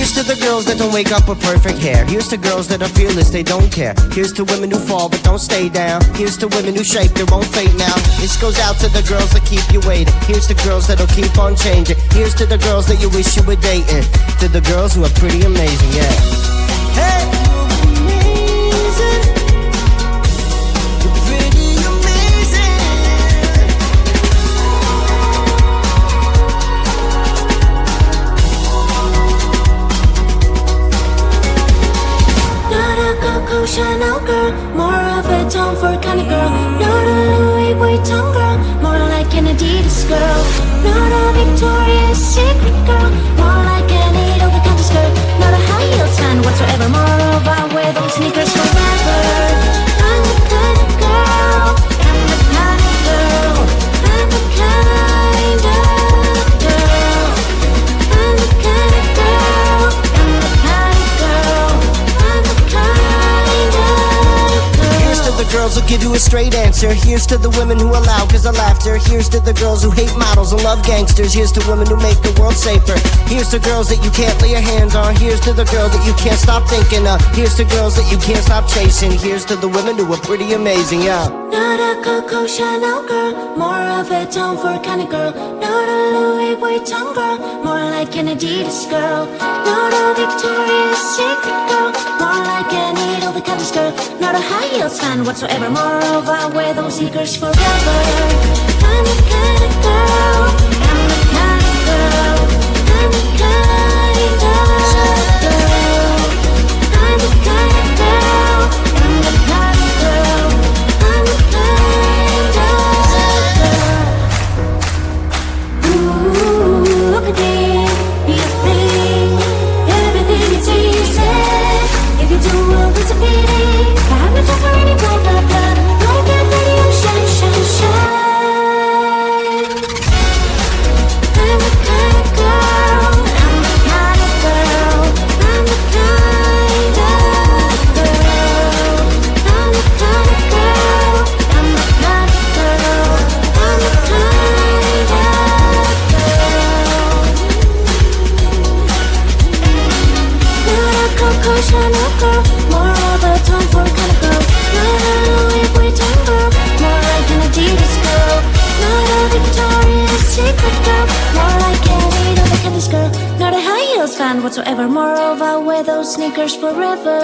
Here's to the girls that don't wake up with perfect hair. Here's to girls that are fearless, they don't care. Here's to women who fall but don't stay down. Here's to women who shape their own fate now. This goes out to the girls that keep you waiting. Here's to girls that'll keep on changing. Here's to the girls that you wish you were dating. To the girls who are pretty amazing, yeah. Hey! Chanel girl, more of a Tom Ford kind of girl. Not a Louis Vuitton girl, more like an Adidas girl. Not a Victoria's Secret girl, more like an over-the-counter skirt. Not a high heels fan whatsoever, moreover I wear those sneakers forever. I'm the kind of girl, I'm the kind of girl, I'm the kind of girl, I'm the kind of girl, I'm the kind of girl, I'm the kind. Here's to the girls who give you a straight answer. Here's to the women who allow cause of laughter. Here's to the girls who hate models and love gangsters. Here's to women who make the world safer. Here's to girls that you can't lay your hands on. Here's to the girl that you can't stop thinking of. Here's to girls that you can't stop chasing. Here's to the women who are pretty amazing, yeah. Not a Coco Chanel girl, more of a Tom Ford kind of girl. Not a Louis Vuitton girl, more like an Adidas girl. Not a Victoria's Secret girl, more like an over-the-counter skirt. Not a high heels fan whatsoever, moreover I wear those sneakers forever. I'm the kind of girl, I'm the kind of girl, I'm the kind of girl, I'm the kind of girl, I'm the kind of girl, I'm the kind of girl. Ooh, look at me, be a thing, everything it's easy. If you do well, it's a pity. I have no time for any blah blah blah. Don't get ready, oh shine, shine, shine. I'm the kind of girl, I'm the kind of girl, I'm the kind of girl, I'm the kind of girl, I'm the kind of girl, I'm the kind of girl. Not a Coco Chanel girl, more of a Tom Ford kind of girl. Not a Louis Vuitton girl, more like an Adidas girl. Not a Victoria's Secret girl, more like an over-the-counter girl. Not a high heels fan whatsoever, moreover I wear those sneakers forever.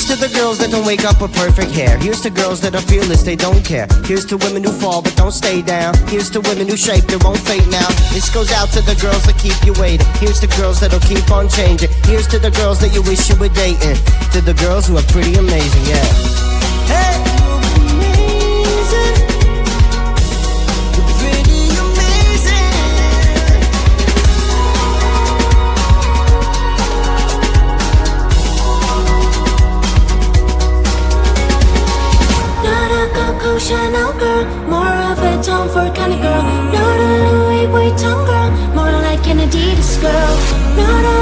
Here's to the girls that don't wake up with perfect hair. Here's to girls that are fearless, they don't care. Here's to women who fall but don't stay down. Here's to women who shape their own fate now. This goes out to the girls that keep you waiting. Here's to girls that'll keep on changing. Here's to the girls that you wish you were dating. To the girls who are pretty amazing, yeah. Hey! Chanel girl, more of a Tom Ford kind of girl. Not a Louis Vuitton girl, more like an Adidas girl. Not a